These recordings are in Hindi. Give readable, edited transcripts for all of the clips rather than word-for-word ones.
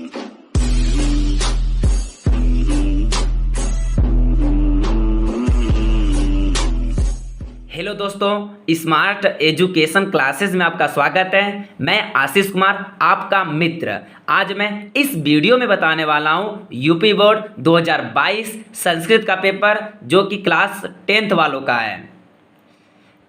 हेलो दोस्तों, स्मार्ट एजुकेशन क्लासेस में आपका स्वागत है। मैं आशीष कुमार, आपका मित्र। आज मैं इस वीडियो में बताने वाला हूँ यूपी बोर्ड 2022 संस्कृत का पेपर, जो कि क्लास 10th वालों का है।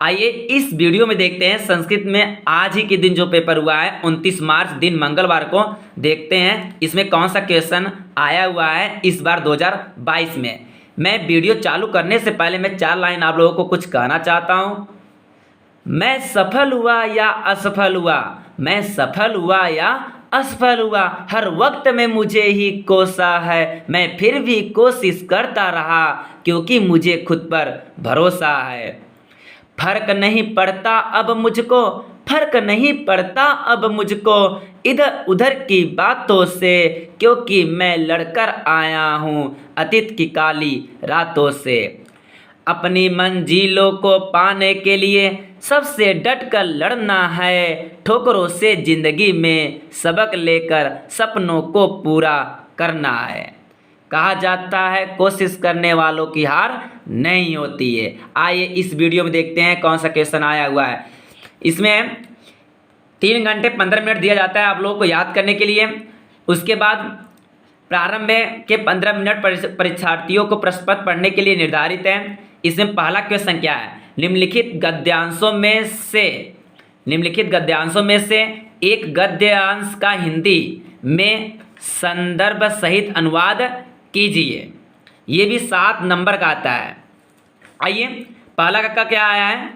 आइए इस वीडियो में देखते हैं संस्कृत में आज ही के दिन जो पेपर हुआ है 29 मार्च दिन मंगलवार को। देखते हैं इसमें कौन सा क्वेश्चन आया हुआ है इस बार 2022 में। मैं वीडियो चालू करने से पहले मैं 4 लाइन आप लोगों को कुछ कहना चाहता हूँ। मैं सफल हुआ या असफल हुआ, मैं सफल हुआ या असफल हुआ, हर वक्त में मुझे ही कोसा है, मैं फिर भी कोशिश करता रहा क्योंकि मुझे खुद पर भरोसा है। फर्क नहीं पड़ता अब मुझको, फर्क नहीं पड़ता अब मुझको इधर उधर की बातों से, क्योंकि मैं लड़कर आया हूँ अतीत की काली रातों से। अपनी मंजिलों को पाने के लिए सबसे डट कर लड़ना है, ठोकरों से जिंदगी में सबक लेकर सपनों को पूरा करना है। कहा जाता है कोशिश करने वालों की हार नहीं होती है। आइए इस वीडियो में देखते हैं कौन सा क्वेश्चन आया हुआ है। इसमें 3 घंटे 15 मिनट दिया जाता है आप लोगों को याद करने के लिए। उसके बाद प्रारंभ के 15 मिनट परीक्षार्थियों को प्रश्न पत्र पढ़ने के लिए निर्धारित है। इसमें पहला क्वेश्चन क्या है? निम्नलिखित गद्यांशों में से एक गद्यांश का हिंदी में संदर्भ सहित अनुवाद कीजिए। ये भी 7 नंबर का आता है। आइए पहला का क्या आया है?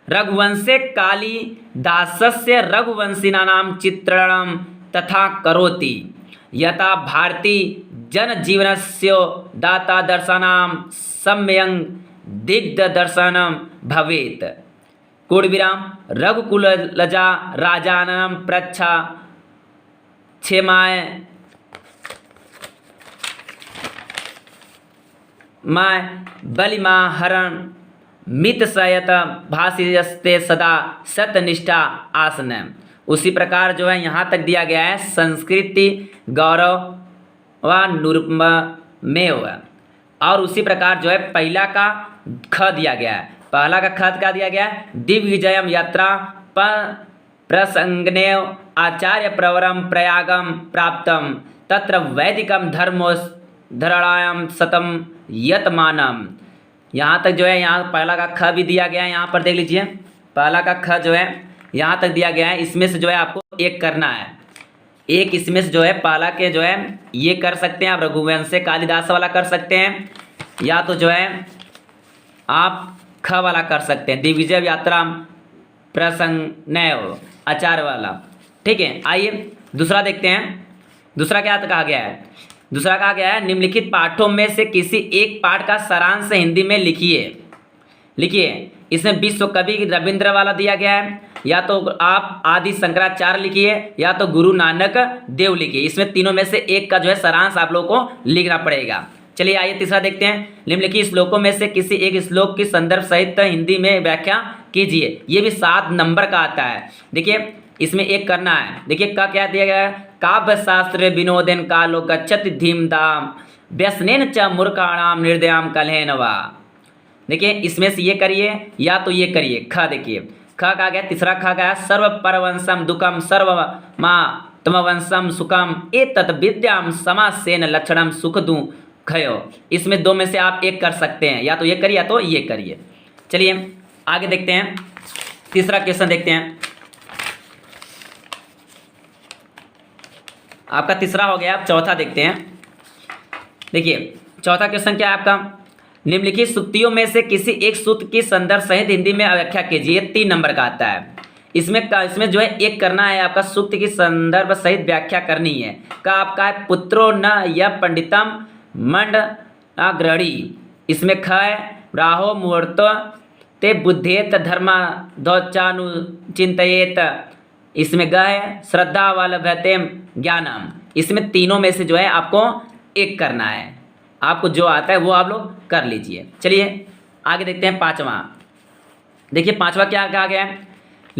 रघुवंशे कालिदासस्य रघुवंशिनानां चित्रणं तथा करोति, यथा भारती जनजीवनस्य दाता दर्शनां सम्यं दिग्दर्शनं भवेत्। कोडविराम रघुकुलजा राजानं प्रच्छा क्षेमाय माय बलिमा हरण मितसयत भाषियस्ते सदा सत्यनिष्ठा आसन। उसी प्रकार जो है यहाँ तक दिया गया है संस्कृति गौरव व निरुपमेव। और उसी प्रकार जो है पहला का ख दिया गया है। पहला का ख क्या दिया गया है? दिग्विजयम यात्रा प्रसंगनेव आचार्य प्रवरम प्रयागम प्राप्तम तत्र वैदिकम धर्मोद्धरणायाम सतम यतमानम। यहाँ तक जो है यहाँ पहला का ख भी दिया गया है। यहाँ पर देख लीजिए पहला का ख जो है यहाँ तक दिया गया है। इसमें से जो है आपको एक करना है। एक इसमें से जो है पहला के जो है ये कर सकते हैं आप, रघुवंश कालिदास वाला कर सकते हैं, या तो जो है आप ख वाला कर सकते हैं, दिग्विजय यात्रा प्रसंगनेव आचार्य वाला। ठीक है, आइए दूसरा देखते हैं। दूसरा क्या कहा गया है? दूसरा कहा गया है निम्नलिखित पाठों में से किसी एक पाठ का सारांश हिंदी में लिखिए। इसमें विश्व कवि रविंद्र वाला दिया गया है, या तो आप आदि शंकराचार्य लिखिए, या तो गुरु नानक देव लिखिए। इसमें तीनों में से एक का जो है सारांश आप लोगों को लिखना पड़ेगा। चलिए आइए तीसरा देखते हैं। निम्नलिखित श्लोकों में से किसी एक श्लोक की संदर्भ सहित हिंदी में व्याख्या कीजिए। ये भी 7 नंबर का आता है। देखिए इसमें एक करना है। देखिए का क्या दिया गया है? काव्य शास्त्र विनोदेन कालो गच्छति धीमधाम व्यसनेन च मूर्खाणाम निर्दयाम कलहेन वा। देखिए इसमें से ये करिए या तो ये करिए। ख देखिए ख का गया, तीसरा ख गया सर्व परवंशम दुखम सर्व माँ तमवंशम सुखम एतत् विद्याम समासेन लक्षणम सुख दूँ खयो। इसमें 2 में से आप एक कर सकते हैं, या तो ये करिए या तो ये करिए। चलिए आगे देखते हैं। तीसरा क्वेश्चन देखते हैं। आपका तीसरा हो गया। आप चौथा देखते हैं। देखिए चौथा क्वेश्चन क्या है आपका? निम्नलिखित सूक्तियों में से किसी एक सूत्र की संदर्भ सहित हिंदी में व्याख्या कीजिए। 3 नंबर का आता है। इसमें जो है एक करना है आपका, सूक्त की संदर्भ सहित व्याख्या करनी है। का आपका है पुत्रो न यह पंडितम मंड अग्रणी। इसमें ख है राहो मुहूर्त ते बुद्धेत धर्म चिंतयेत। इसमें ग है श्रद्धा वल्लभतेम ज्ञानम। इसमें तीनों में से जो है आपको एक करना है। आपको जो आता है वो आप लोग कर लीजिए। चलिए आगे देखते हैं 5वां। देखिए 5वां क्या कहा गया है?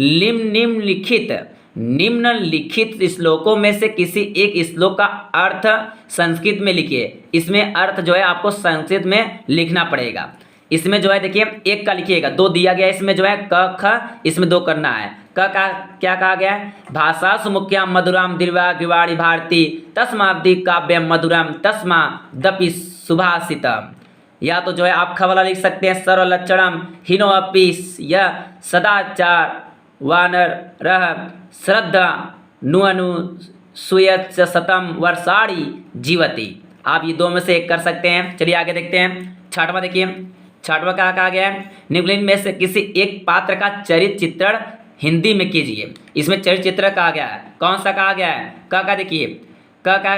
निम्नलिखित निम्नलिखित श्लोकों में से किसी एक श्लोक का अर्थ संस्कृत में लिखिए। इसमें अर्थ जो है आपको संस्कृत में लिखना पड़ेगा। इसमें जो है देखिए एक का लिखिएगा, दो दिया गया है, इसमें जो है क ख, इसमें दो करना है। क का क्या कहा गया है? भाषा सुमुख्याम मधुराम दिव्या ग्रीवाणी भारती तस्माब्दि काव्यम मधुरम तस्मा दपि सुभाषितम। या तो जो है आप ख वाला लिख सकते हैं, सर्वलक्षणम हिनो अपीस यह सदाचार वानर रह श्रद्धा नुअनु सुयत सतम वर्षाणी जीवती। आप ये दो में से एक कर सकते हैं। चलिए आगे देखते हैं। छठवां देखिए, छठवां क्या कहा गया है? निम्नलिखित में से किसी एक पात्र का चरित्र चित्रण हिंदी में कीजिए। इसमें चरित्र चित्रण कहा गया है, कौन सा कहा गया है? क का देखिए, क का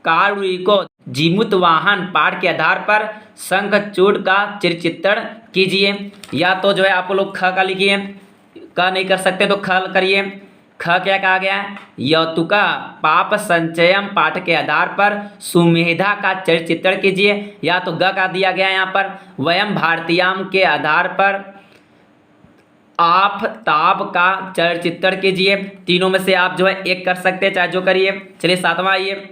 कारुणी को जीमूत वाहन पाठ के आधार पर शंखचूड़ का चरित्र चित्रण कीजिए। या तो जो है आप लोग ख का लिखिए, क नहीं कर सकते तो ख करिए। ख क्या कहा गया है? यौतुका पाप संचयम पाठ के आधार पर सुमेधा का चरित्र चित्रण कीजिए। या तो ग का दिया गया है यहाँ पर वयम भारतीयाम के आधार पर आप ताप का चरित्र चित्रण कीजिए। तीनों में से आप जो है एक कर सकते हैं, चाहे जो करिए। चलिए सातवां आइए,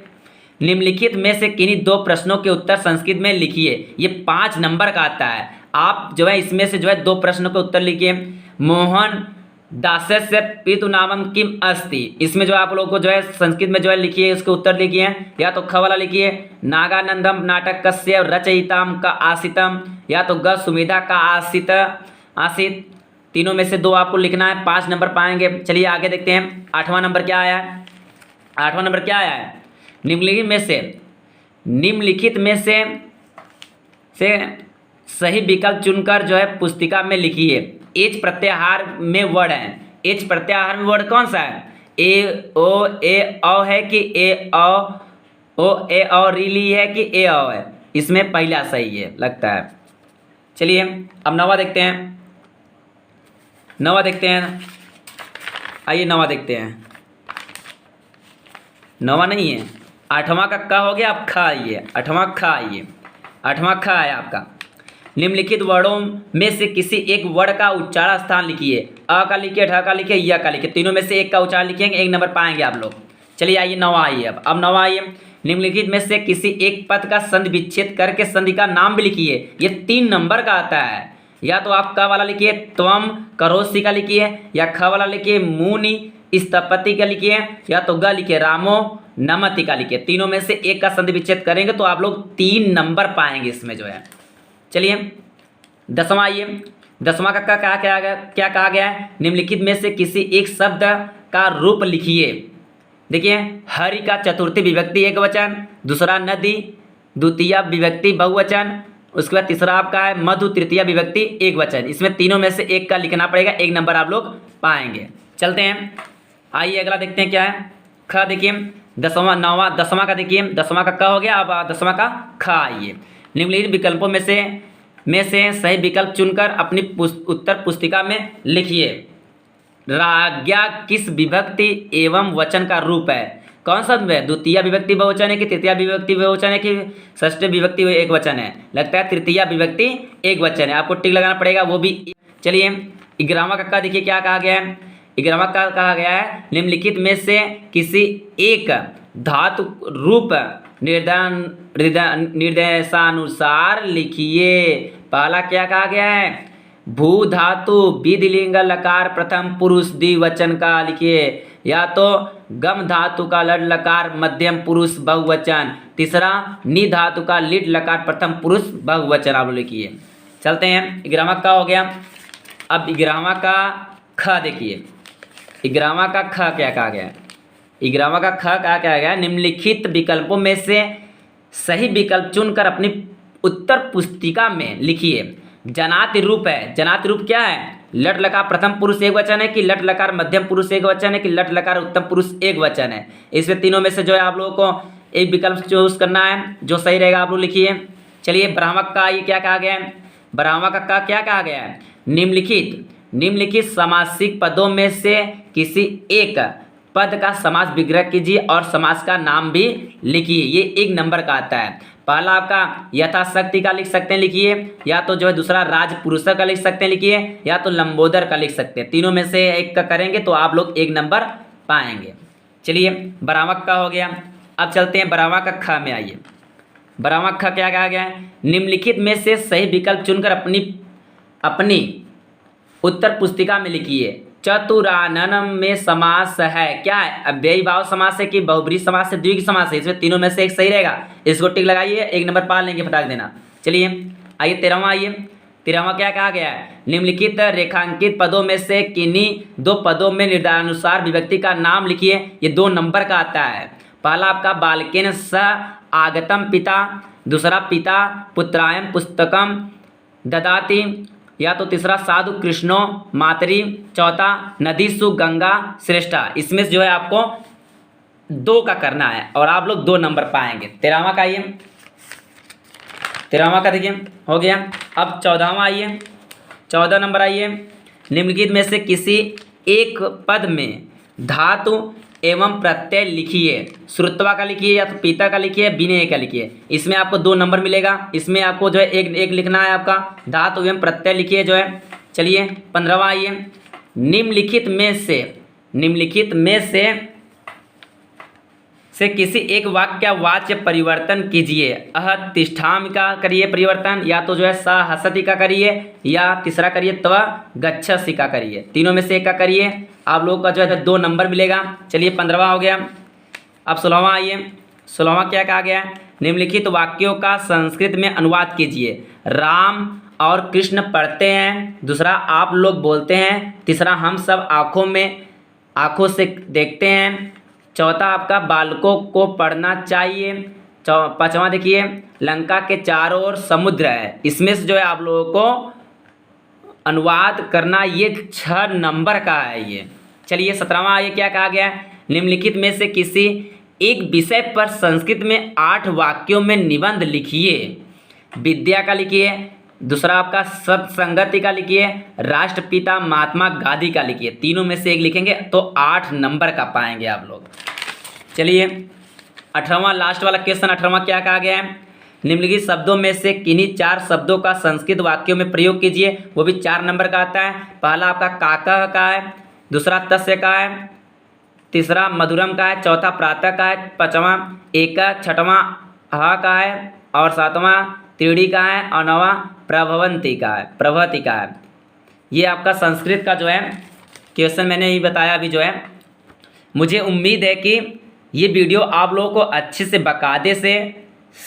निम्नलिखित में से किन्हीं दो प्रश्नों के उत्तर संस्कृत में लिखिए। ये 5 नंबर का आता है। आप जो है इसमें से जो है 2 प्रश्नों के उत्तर लिखिए। मोहन दासस्य पितु नामम किम अस्ति, इसमें जो आप लोगों को जो है संस्कृत में जो है लिखिए, उसके उत्तर लिखिए। या तो ख वाला लिखिए नागानंदम नाटक कस्य रचयिताम का आसितम। या तो ग सुमेधा का आसित। तीनों में से 2 आपको लिखना है, 5 नंबर पाएंगे। चलिए आगे देखते हैं। 8वां नंबर क्या आया है? 8वां नंबर क्या आया है? निम्नलिखित में से सही विकल्प चुनकर जो है पुस्तिका में लिखिए। एच प्रत्याहार में वर्ड है। एच प्रत्याहार में वर्ड कौन सा है? ए ओ है कि ए ओ ए और रीली है कि ए ओ है? इसमें पहला सही है लगता है। चलिए अब 9वां देखते हैं। 9वां देखते हैं, आइए 9वां देखते हैं। 9वां नहीं है, 8वां का क हो गया। अब ख आइए, 8वां ख आइए। 8वां ख है आपका। निम्नलिखित वर्णों में से किसी एक वर्ण का उच्चारण स्थान लिखिए। अ का लिखिए, ढ का लिखिए, य का लिखिए। तीनों में से एक का उच्चारण लिखेंगे, 1 नंबर पाएंगे आप लोग। चलिए आइए 9वां आइए। अब 9वां आइए, निम्नलिखित में से किसी एक पद का संधि विच्छेद करके संधि का नाम भी लिखिए। ये 3 नंबर का आता है। या तो आप क वाला लिखिए त्वम करोसी का लिखिए, या ख वाला लिखिए मुनि स्थपति का लिखिए, या तो ग लिखिए रामो नमति का लिखिए। तीनों में से एक का संधि विच्छेद करेंगे तो आप लोग 3 नंबर पाएंगे इसमें जो है। चलिए 10वां आइए। 10वां का क्या कहा गया है? निम्नलिखित में से किसी एक शब्द का रूप लिखिए। देखिए हरि का चतुर्थी विभक्ति एक वचन, दूसरा नदी द्वितीय विभक्ति बहुवचन, उसके बाद तीसरा आपका है मधु तृतीय विभक्ति एक वचन। इसमें तीनों में से एक का लिखना पड़ेगा, 1 नंबर आप लोग पाएंगे। चलते हैं, आइए अगला देखते हैं क्या है। ख देखिए 10वां का देखिए, 10वां का क हो गया। अब 10वां का ख आइए। निम्नलिखित विकल्पों में से सही विकल्प चुनकर अपनी उत्तर पुस्तिका में लिखिए। राज्ञा किस विभक्ति एवं वचन का रूप है? कौन सा है? द्वितीय विभक्ति बहुवचन है कि तृतीय विभक्ति बहुवचन है कि षष्ठी विभक्ति एक वचन है? लगता है तृतीय विभक्ति एक वचन है, आपको टिक लगाना पड़ेगा वो भी। चलिए 11वां का देखिए क्या कहा गया है। 11वां का कहा गया है निम्नलिखित में से किसी एक धातु रूप निर्देशानुसार लिखिए। पहला क्या कहा गया है? भू धातु विधिलिंग लकार प्रथम पुरुष द्विवचन का लिखिए। या तो गम धातु का लड लकार मध्यम पुरुष बहुवचन, तीसरा नि धातु का लिट लकार प्रथम पुरुष बहुवचन आप लिखिए। चलते हैं 11वां का हो गया। अब 11वां का ख देखिए। 11वां का ख क्या कहा गया? 11वां का ख क्या कहा गया? निम्नलिखित विकल्पों में से सही विकल्प चुनकर अपनी उत्तर पुस्तिका में लिखिए। जनाति रूप है। जनाति रूप क्या है? लट लकार प्रथम पुरुष एक वचन है कि लट लकार मध्यम पुरुष एक वचन है कि लट लकार उत्तम पुरुष एक वचन है? इसमें तीनों में से जो है आप लोगों को एक विकल्प चूज करना है, जो सही रहेगा आप लोग लिखिए। चलिए ब्राह्मक का ये क्या कहा गया है? ब्राह्मक का क्या कहा गया है? निम्नलिखित समासिक पदों में से किसी एक पद का समास विग्रह कीजिए और समास का नाम भी लिखिए। ये 1 नंबर का आता है। पहला आपका यथाशक्ति का लिख सकते हैं, लिखिए, या तो जो है दूसरा राजपुरुष का लिख सकते हैं, लिखिए, या तो लंबोदर का लिख सकते हैं। तीनों में से एक का करेंगे तो आप लोग 1 नंबर पाएंगे। चलिए, बरामक का हो गया। अब चलते हैं बरामक का ख में। आइए, बरामक ख क्या कहा गया है? निम्नलिखित में से सही विकल्प चुनकर अपनी उत्तर पुस्तिका में लिखिए। चतुरानन में समास है, क्या है? अव्ययी भाव समास है कि बहुब्रीहि समास है, द्विगु समास है? इसमें तीनों में से एक सही रहेगा। इसको टिक लगाइए, 1 नंबर पा लेंगे, फटाक देना। चलिए आइए 13वां। आइए 13वां क्या कहा गया है? निम्नलिखित रेखांकित पदों में से किन्हीं 2 पदों में निर्धारानुसार विभक्ति का नाम लिखिए। ये 2 नंबर का आता है। पहला आपका बालकेन स आगतम पिता, दूसरा पिता पुत्रायम पुस्तकम ददाति, या तो तीसरा साधु कृष्णो मातरी, चौथा नदीसु गंगा श्रेष्ठा। इसमें जो है आपको 2 का करना है और आप लोग 2 नंबर पाएंगे। 13वां का आइए, 13वां का देखिए हो गया। अब 14वां आइए, 14 नंबर आइए। निम्नलिखित में से किसी एक पद में धातु एवं प्रत्यय लिखिए। श्रुत्वा का लिखिए, या तो पिता का लिखिए, विनय का लिखिए। इसमें आपको 2 नंबर मिलेगा। इसमें आपको जो है एक लिखना है आपका। धातु एवं प्रत्यय लिखिए जो है। चलिए 15वां आइए। निम्नलिखित में से किसी एक वाक्य वाच्य परिवर्तन कीजिए। तिष्ठामि का करिए परिवर्तन, या तो जो है स हसति का करिए, या तीसरा करिए त्व गच्छसि का करिए। तीनों में से एक का करिए, आप लोगों का जो है 2 नंबर मिलेगा। चलिए 15वां हो गया। अब 16वां आइए। 16वां क्या कहा गया? निम्नलिखित वाक्यों का संस्कृत में अनुवाद कीजिए। राम और कृष्ण पढ़ते हैं, दूसरा आप लोग बोलते हैं, तीसरा हम सब आँखों से देखते हैं, चौथा आपका बालकों को पढ़ना चाहिए, 5वां देखिए लंका के चारों ओर समुद्र है। इसमें से जो है आप लोगों को अनुवाद करना, ये 6 नंबर का है ये। चलिए 17वां ये क्या कहा गया है? निम्नलिखित में से किसी एक विषय पर संस्कृत में 8 वाक्यों में निबंध लिखिए। विद्या का लिखिए, दूसरा आपका सत्संगति का लिखिए, राष्ट्रपिता महात्मा गांधी का लिखिए। तीनों में से एक लिखेंगे तो 8 नंबर का पाएंगे आप लोग। चलिए 18वां लास्ट वाला क्वेश्चन, 18वां क्या कहा गया है? निम्नलिखित शब्दों में से किन्हीं 4 शब्दों का संस्कृत वाक्यों में प्रयोग कीजिए। वो भी 4 नंबर का आता है। पहला आपका काकः का है, दूसरा तस्य का है, तीसरा मधुरम का है, चौथा प्रातः का है, 5वां एक, 6वां ह का है, और 7वां त्रीड़ी का है, और 9वां प्रभवती का है। ये आपका संस्कृत का जो है क्वेश्चन मैंने ही बताया अभी जो है। मुझे उम्मीद है कि ये वीडियो आप लोगों को अच्छे से बाकायदे से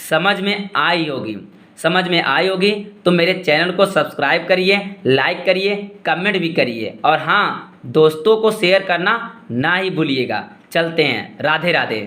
समझ में आई होगी। तो मेरे चैनल को सब्सक्राइब करिए, लाइक करिए, कमेंट भी करिए, और हाँ, दोस्तों को शेयर करना ना ही भूलिएगा। चलते हैं, राधे राधे।